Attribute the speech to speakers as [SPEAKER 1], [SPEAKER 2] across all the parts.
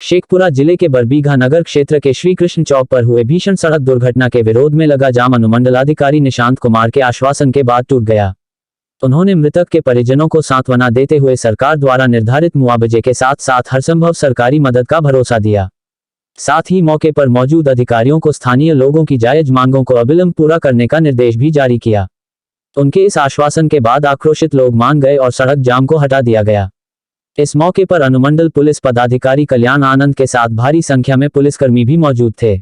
[SPEAKER 1] शेखपुरा जिले के बरबीघा नगर क्षेत्र के श्री कृष्ण चौक पर हुए भीषण सड़क दुर्घटना के विरोध में लगा जाम अनुमंडलाधिकारी निशांत कुमार के आश्वासन के बाद टूट गया। उन्होंने मृतक के परिजनों को सांत्वना देते हुए सरकार द्वारा निर्धारित मुआवजे के साथ साथ हरसंभव सरकारी मदद का भरोसा दिया। साथ ही मौके पर मौजूद अधिकारियों को स्थानीय लोगों की जायज मांगों को अविलंब पूरा करने का निर्देश भी जारी किया। उनके इस आश्वासन के बाद आक्रोशित लोग मान गए और सड़क जाम को हटा दिया गया। इस मौके पर अनुमंडल पुलिस पदाधिकारी कल्याण आनंद के साथ भारी संख्या में पुलिसकर्मी भी मौजूद थे।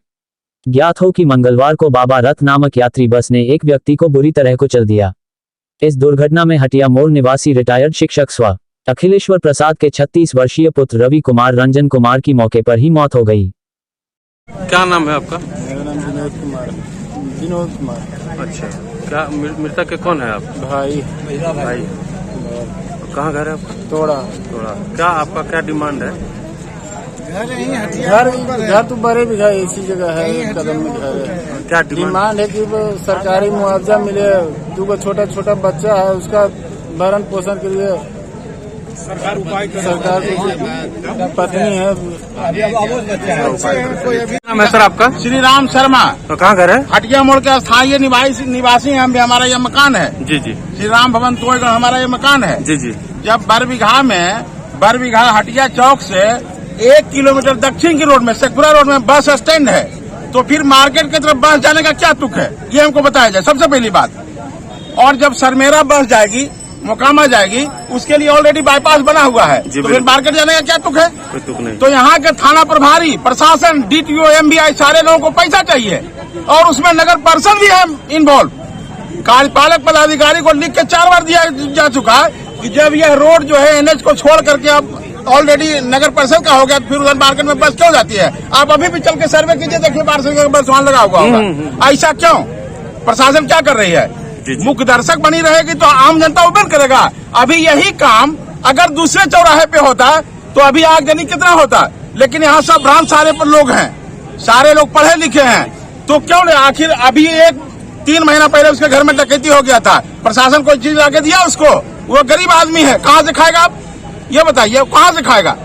[SPEAKER 1] ज्ञात हो कि मंगलवार को बाबा रथ नामक यात्री बस ने एक व्यक्ति को बुरी तरह कुचल दिया। इस दुर्घटना में हटिया मोड़ निवासी रिटायर्ड शिक्षक स्व अखिलेश्वर प्रसाद के 36 वर्षीय पुत्र रवि कुमार रंजन कुमार की मौके पर ही मौत हो गई।
[SPEAKER 2] क्या नाम है आपका?
[SPEAKER 3] मेरा नाम विनोद कुमार।
[SPEAKER 2] अच्छा, क्या मृतक के कौन है आप?
[SPEAKER 3] भाई।
[SPEAKER 2] कहाँ घर है आपका?
[SPEAKER 3] तोड़ा।
[SPEAKER 2] क्या आपका क्या डिमांड है?
[SPEAKER 3] घर तो बड़े भी है, इसी जगह है, कदम में घर है।
[SPEAKER 2] क्या
[SPEAKER 3] डिमांड है कि वो सरकारी मुआवजा मिले। 2 छोटा छोटा बच्चा है, उसका भरण पोषण के लिए सरकार की पत्नी है।
[SPEAKER 2] नाम है सर आपका?
[SPEAKER 4] श्री राम शर्मा।
[SPEAKER 2] तो कहाँ घर है?
[SPEAKER 4] हटिया मोड़ के स्थायी निवासी हैं हम भी। हमारा ये मकान है।
[SPEAKER 2] जी जी।
[SPEAKER 4] श्री राम भवन तोड़गढ़ हमारा ये मकान है।
[SPEAKER 2] जी जी।
[SPEAKER 4] जब बरबीघा हटिया चौक से 1 किलोमीटर दक्षिण की रोड में शेखपुरा रोड में बस स्टैंड है, तो फिर मार्केट की तरफ बस जाने का क्या तुक है, ये हमको बताया जाए सबसे पहली बात। और जब सरमेरा बस जाएगी, मोकामा जाएगी, उसके लिए ऑलरेडी बाईपास बना हुआ है, तो फिर मार्केट जाने का क्या तुक है?
[SPEAKER 2] कोई तुक नहीं।
[SPEAKER 4] तो यहाँ के थाना प्रभारी, प्रशासन, DTO, MBI सारे लोगों को पैसा चाहिए और उसमें नगर परिषद भी है इन्वॉल्व। कार्यपालक पदाधिकारी को लिख के 4 बार दिया जा चुका है कि जब यह रोड जो है NH को छोड़ करके अब ऑलरेडी नगर परिषद का हो गया, फिर उधर मार्केट में बस क्यों जाती है? आप अभी भी चल के सर्वे कीजिए, देखिए पार्सल का बस वहाँ लगा हुआ होगा। ऐसा क्यों? प्रशासन क्या कर रही है? मुख्य दर्शक बनी रहेगी तो आम जनता उबेर करेगा। अभी यही काम अगर दूसरे चौराहे पे होता तो अभी आगजनी कितना होता, लेकिन यहाँ सब भ्रांत सारे पर लोग हैं, सारे लोग पढ़े लिखे हैं, तो क्यों नहीं? आखिर अभी 3 महीना पहले उसके घर में डकैती हो गया था, प्रशासन कोई चीज लाके दिया उसको? वो गरीब आदमी है, कहाँ से खाएगा आप ये बताइए? कहाँ से खाएगा?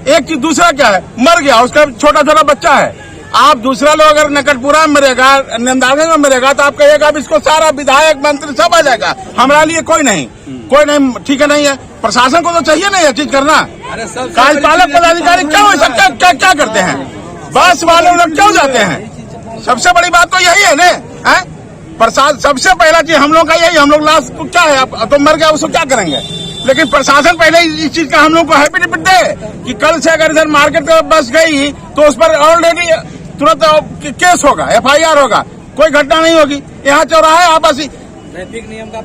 [SPEAKER 4] एक चीज। दूसरा क्या है, मर गया, उसका छोटा छोटा बच्चा है। आप दूसरा लोग अगर नकटपुरा में मरेगा, नंदागंज में मरेगा, तो आप कहिएगा अब इसको सारा विधायक मंत्री सब आ जाएगा, हमारा लिए कोई नहीं। ठीक है, नहीं है। प्रशासन को तो चाहिए नहीं ये चीज करना। कार्यपालक पदाधिकारी क्यों क्या करते हैं? बस वाले लोग क्यों जाते हैं? सबसे बड़ी बात तो यही है ना। प्रशासन सबसे पहला चीज हम लोग का यही, हम लोग लास्ट क्या है, अब तो मर गया, उसको क्या करेंगे? लेकिन प्रशासन पहले इस चीज का हम लोग को हैबिट दे कि कल से अगर इधर मार्केट में बस गई तो उस पर ऑलरेडी तुरंत केस होगा, FIR होगा, कोई घटना नहीं होगी। यहाँ चौराहा है आपसी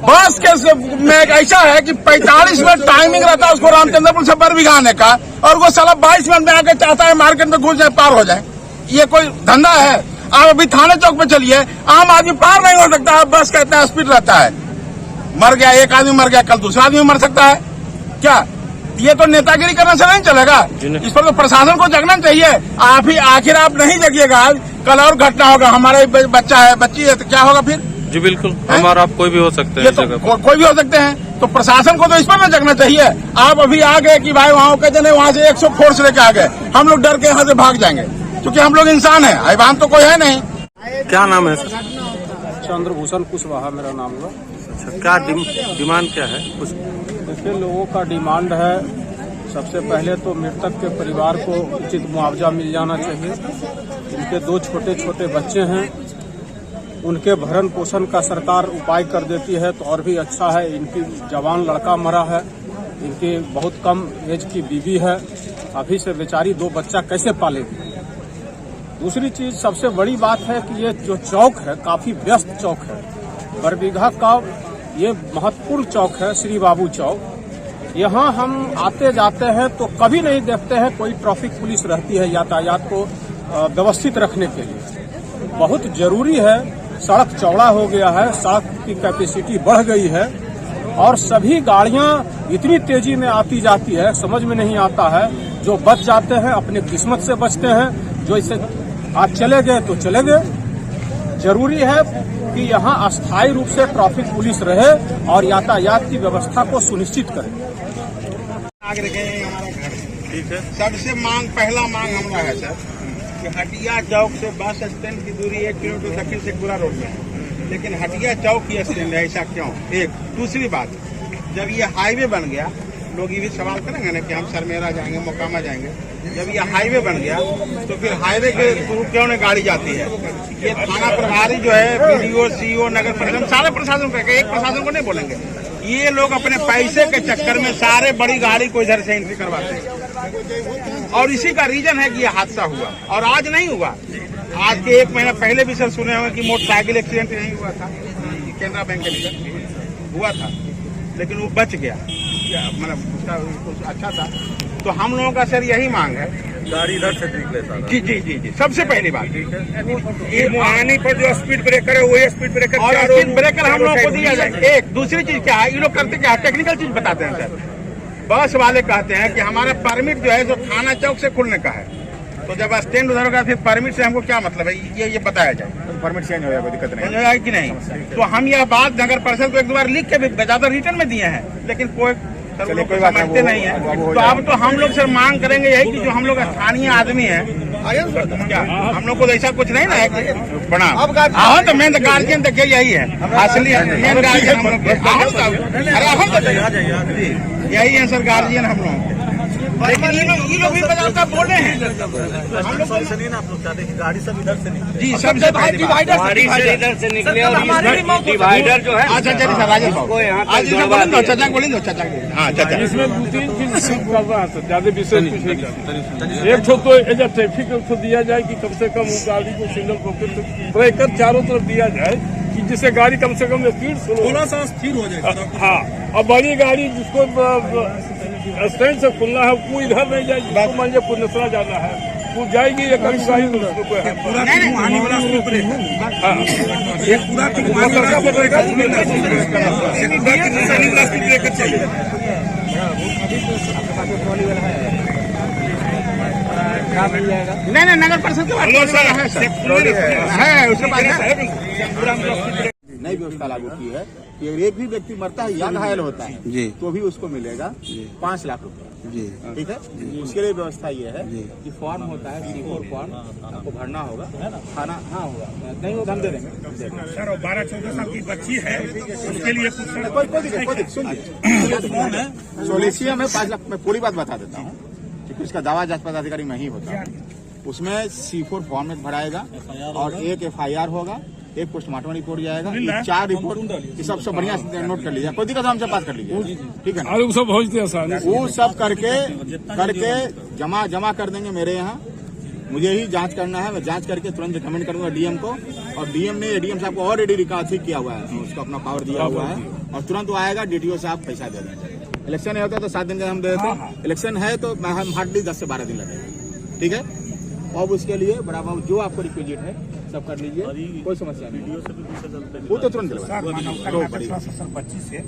[SPEAKER 4] बस के में ऐसा है कि 45 मिनट टाइमिंग रहता है उसको रामचंद्रपुर से बरबीघा आने का, और वो साला 22 मिनट में आके चाहता है मार्केट में घुस जाए, पार हो जाए। ये कोई धंधा है? आप अभी थाने चौक पे चलिए, आम आदमी पार नहीं हो सकता है, बस का इतना स्पीड रहता है। मर गया एक आदमी, मर गया, कल दूसरा आदमी मर सकता है। क्या ये तो नेतागिरी करने से नहीं चलेगा? इस पर तो प्रशासन को जगना चाहिए। आखिर आप नहीं जगिएगा, कल और घटना होगा, हमारा बच्चा है, बच्ची है, तो क्या होगा फिर?
[SPEAKER 2] जी बिल्कुल, हमारा आप कोई भी हो सकते हैं,
[SPEAKER 4] तो कोई भी हो सकते हैं। तो प्रशासन को तो इस पर ना जगना चाहिए। आप अभी आ गए कि भाई वहाँ कहते नहीं, वहाँ से 100 फोर्स लेके आ गए, हम लोग डर के यहाँ से भाग जाएंगे, क्योंकि हम लोग इंसान है, अभिमान तो कोई है नहीं।
[SPEAKER 2] क्या नाम है सर?
[SPEAKER 3] चंद्रभूषण कुशवाहा मेरा नाम है।
[SPEAKER 2] अच्छा, क्या डिमांड क्या है? कुछ
[SPEAKER 3] देखिए, लोगों का डिमांड है, सबसे पहले तो मृतक के परिवार को उचित मुआवजा मिल जाना चाहिए। इनके 2 छोटे छोटे बच्चे हैं, उनके भरण पोषण का सरकार उपाय कर देती है तो और भी अच्छा है। इनकी जवान लड़का मरा है, इनकी बहुत कम एज की बीवी है, अभी से बेचारी 2 बच्चा कैसे पालेगी? दूसरी चीज, सबसे बड़ी बात है कि ये जो चौक है काफी व्यस्त चौक है। बरबीघा का ये महत्वपूर्ण चौक है, श्री बाबू चौक। यहाँ हम आते जाते हैं तो कभी नहीं देखते हैं कोई ट्रैफिक पुलिस रहती है यातायात को व्यवस्थित रखने के लिए। बहुत जरूरी है, सड़क चौड़ा हो गया है, सड़क की कैपेसिटी बढ़ गई है और सभी गाड़ियां इतनी तेजी में आती जाती है, समझ में नहीं आता है। जो बच जाते हैं अपने किस्मत से बचते हैं, जो इसे आज चले गए तो चले गए। जरूरी है कि यहाँ अस्थायी रूप से ट्रैफिक पुलिस रहे और यातायात की व्यवस्था को सुनिश्चित करे।
[SPEAKER 2] ठीक है।
[SPEAKER 4] सबसे पहला मांग हमारा है सर कि हटिया चौक से बस स्टैंड की दूरी 1 किलोमीटर दक्षिण शेखपुरा रोड में है, लेकिन हटिया चौक की स्टैंड है, ऐसा क्यों? एक दूसरी बात, जब ये हाईवे बन गया, लोग ये भी सवाल करेंगे ना कि हम सरमेरा जाएंगे, मोकामा जाएंगे। जब ये हाईवे बन गया तो फिर हाईवे के थ्रू क्यों नहीं गाड़ी जाती है? ये थाना प्रभारी जो है, बीडीओ, सीओ, नगर परिषद, सारे प्रशासन को, एक प्रशासन को नहीं बोलेंगे। ये लोग अपने पैसे के चक्कर में सारे बड़ी गाड़ी को इधर से एंट्री करवाते हैं, और इसी का रीजन है कि ये हादसा हुआ। और आज नहीं हुआ, आज के 1 महीना पहले भी सर सुने हुए कि मोटरसाइकिल एक्सीडेंट नहीं हुआ था, केनरा बैंक के लिए हुआ था, लेकिन वो बच गया, मतलब उसका कुछ अच्छा था। तो हम लोगों का सर यही मांग है,
[SPEAKER 2] गाड़ी इधर से निकले सारा।
[SPEAKER 4] जी जी जी जी, सबसे पहली बात
[SPEAKER 2] ये मुहानी पर जो स्पीड ब्रेकर है वही स्पीड ब्रेकर,
[SPEAKER 4] और स्पीड ब्रेकर हम लोगों को दिया जाए। एक दूसरी चीज क्या है, ये लोग करते क्या है, टेक्निकल चीज बताते हैं सर। बस वाले कहते हैं कि हमारा परमिट जो है जो थाना चौक से खुलने का है, तो जब स्टैंड उधर होगा फिर परमिट से हमको क्या मतलब है, ये बताया जाए।
[SPEAKER 5] परमिट चेंज हो जाएगा, कोई दिक्कत नहीं
[SPEAKER 4] है कि नहीं? तो हम यह बात नगर परिषद को 1 दो बार लिख के भी ज्यादा रिटर्न में दिए हैं, लेकिन कोई
[SPEAKER 5] कोई बात
[SPEAKER 4] समझते नहीं है। तो अब तो हम लोग सर मांग करेंगे यही कि जो हम लोग स्थानीय आदमी है, क्या हम लोग को ऐसा कुछ नहीं ना है कि प्रणाम आओ, तो मेन गार्जियन देखिए यही है, असली मेन गार्जियन हम लोग, यही है सर गार्जियन हम लोग। लेकिन ये लोग भी बजाता बोल रहे हैं, हम लोग
[SPEAKER 2] आप लोग चाहते हैं गाड़ी सब इधर से निकले।
[SPEAKER 4] जी सबसे
[SPEAKER 6] डिवाइडर से निकले और डिवाइडर जो है।
[SPEAKER 4] अच्छा चलिए सर, राजेश बाबू चाचा बोलें दो, चाचा हाँ चाचा।
[SPEAKER 3] इसमें 2-3 चीज कर रहा है सर, ज्यादा विषय कुछ नहीं करता। एक तो एज ट्रैफिक तो दिया जाए कि कम से कम गाड़ी को सिग्नल ब्रेकर चारों तरफ दिया जाए कि जिससे गाड़ी कम से कम स्पीड थोड़ा सा स्थिर हो जाए। हाँ, और बड़ी गाड़ी जिसको स्टैंड से खुलना है वो इधर नहीं जाएगी, मान लीजिए पुनसरा जाना है वो जाएगी, एक गाड़ी उसको
[SPEAKER 4] नहीं नगर परिषद है उसके बाद
[SPEAKER 5] नई व्यवस्था लागू की है कि एक भी व्यक्ति मरता है या घायल होता है
[SPEAKER 2] जी,
[SPEAKER 5] तो भी उसको मिलेगा 5 लाख रुपए।
[SPEAKER 2] जी
[SPEAKER 5] ठीक है, उसके लिए व्यवस्था ये है कि फॉर्म होता है, C4 फॉर्म आपको भरना होगा, खाना हाँ होगा, नहीं होगा हम दे देंगे।
[SPEAKER 3] सर 12-14 साल की बच्ची है उसके लिए
[SPEAKER 5] कोई सुनिए, सोलेसिया में 5 लाख, मैं पूरी बात बता देता हूँ क्योंकि उसका दावा जांच पदाधिकारी मैं ही होता है। उसमें C4 फॉर्म में भराएगा और एक FIR होगा, एक पोस्टमार्टम रिपोर्ट जाएगा, ये 4 रिपोर्ट सबसे बढ़िया नोट कर लीजिए, कोई दिक्कत हमसे बात कर लीजिए, ठीक है ना?
[SPEAKER 3] वो सब भेजते हैं,
[SPEAKER 5] वो सब करके जमा कर देंगे मेरे यहाँ। मुझे ही जांच करना है, मैं जांच करके तुरंत रिकमेंड करूंगा DM को, और DM ने ADM साहब को ऑलरेडी रिकॉर्ड किया हुआ है, उसको अपना पावर दिया हुआ है, और तुरंत वो आएगा, DTO साहब पैसा दे देंगे। इलेक्शन नहीं होता तो 7 दिन का हम दे देते हैं, इलेक्शन है तो हम हार्डली 10 से 12 दिन लगेगा, ठीक है? अब उसके लिए बराबर जो आपको रिक्विजिट है सब कर लीजिए, कोई समस्या नहीं, वो तो तुरंत
[SPEAKER 3] बच्ची से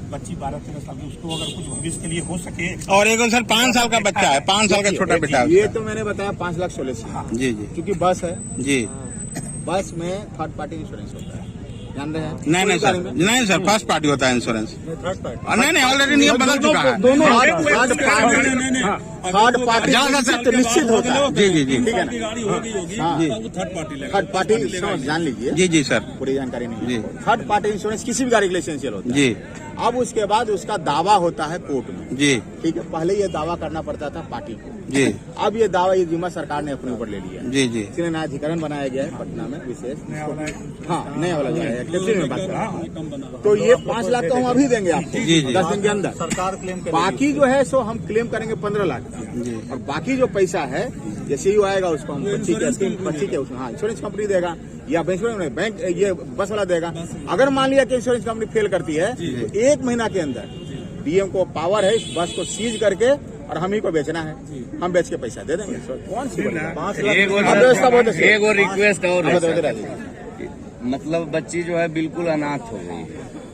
[SPEAKER 3] बच्ची 12-13 साल की, उसको अगर कुछ भविष्य के लिए हो सके।
[SPEAKER 4] और एक सर 5 साल का बच्चा है, 5 साल का छोटा बेटा है।
[SPEAKER 5] ये तो मैंने बताया 5 लाख 16
[SPEAKER 2] जी जी,
[SPEAKER 5] क्योंकि बस है,
[SPEAKER 2] जी
[SPEAKER 5] बस में थर्ड पार्टी इंश्योरेंस होता है, जान रहे हैं?
[SPEAKER 4] नहीं सर, नहीं सर, फर्स्ट पार्टी होता है इंश्योरेंस। नहीं ऑलरेडी नियम बदल चुका है।
[SPEAKER 5] दोनों थर्ड पार्टी निश्चित होता है।
[SPEAKER 2] जी जी जी,
[SPEAKER 5] ठीक है ना? थर्ड पार्टी इंश्योरेंस जान लीजिए।
[SPEAKER 2] जी जी सर,
[SPEAKER 5] पूरी जानकारी नहीं
[SPEAKER 2] जी।
[SPEAKER 5] है। थर्ड पार्टी इंश्योरेंस किसी भी गाड़ी के लिए एसेंशियल होता है।
[SPEAKER 2] जी।
[SPEAKER 5] अब उसके बाद उसका दावा होता है कोर्ट में,
[SPEAKER 2] जी
[SPEAKER 5] ठीक है? पहले ये दावा करना पड़ता था पार्टी को,
[SPEAKER 2] जी,
[SPEAKER 5] अब ये दावा, ये जिम्मा सरकार ने अपने ऊपर ले लिया है।
[SPEAKER 2] जी जी,
[SPEAKER 5] इसलिए न्यायाधिकरण बनाया गया है पटना में विशेष, हाँ नया वाला है, में बात कर रहा हूँ। तो ये 5 लाख तो हम अभी देंगे आपको,
[SPEAKER 2] जी जी,
[SPEAKER 5] 10 दिन के अंदर सरकार क्लेम, बाकी जो है सो हम क्लेम करेंगे 15 लाख, और बाकी जो पैसा है जैसे ही आएगा उसको हम बच्ची के उसमें हाँ इंश्योरेंस कंपनी देगा, या बैंक ये बस वाला देगा। अगर मान लिया कि इंश्योरेंस कंपनी फेल करती है तो 1 महीना के अंदर DM को पावर है इस बस को सीज करके, और हम ही को बेचना है, हम बेच के पैसा दे देंगे। कौन सी व्यवस्था बहुत अच्छी।
[SPEAKER 6] एक और रिक्वेस्ट और मतलब बच्ची जो है बिल्कुल अनाथ हो गई,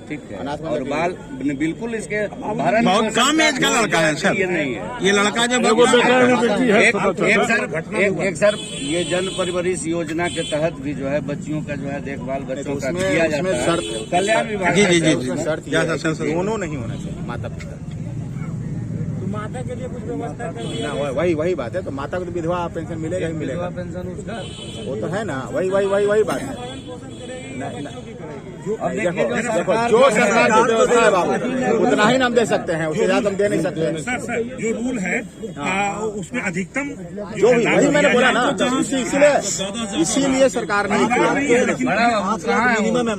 [SPEAKER 6] ठीक है, और बाल बिल्कुल इसके भरण
[SPEAKER 4] बहुत कम एज का लड़का है सर,
[SPEAKER 6] ये नहीं है,
[SPEAKER 4] ये लड़का जब
[SPEAKER 6] एक सर ये जन परवरिश योजना के तहत भी जो है बच्चियों का जो है देखभाल बच्चों का किया जाता है, कल्याण विभाग।
[SPEAKER 2] जी जी जी,
[SPEAKER 5] शर्त दोनों नहीं होना चाहिए, माता पिता ना वही बात है। तो माता को तो विधवा पेंशन मिलेगा ही मिलेगा,
[SPEAKER 6] पेंशन उसका
[SPEAKER 5] वो तो है ना, वही बात है। देखो जो सरकार की व्यवस्था है बाबू, उतना ही हम दे सकते हैं, उसके ज्यादा हम दे नहीं सकते।
[SPEAKER 2] सर जो रूल है उसमें अधिकतम
[SPEAKER 5] जो भी वही मैंने बोला ना, इसीलिए सरकार ने
[SPEAKER 6] बड़ा कहाँ है वो?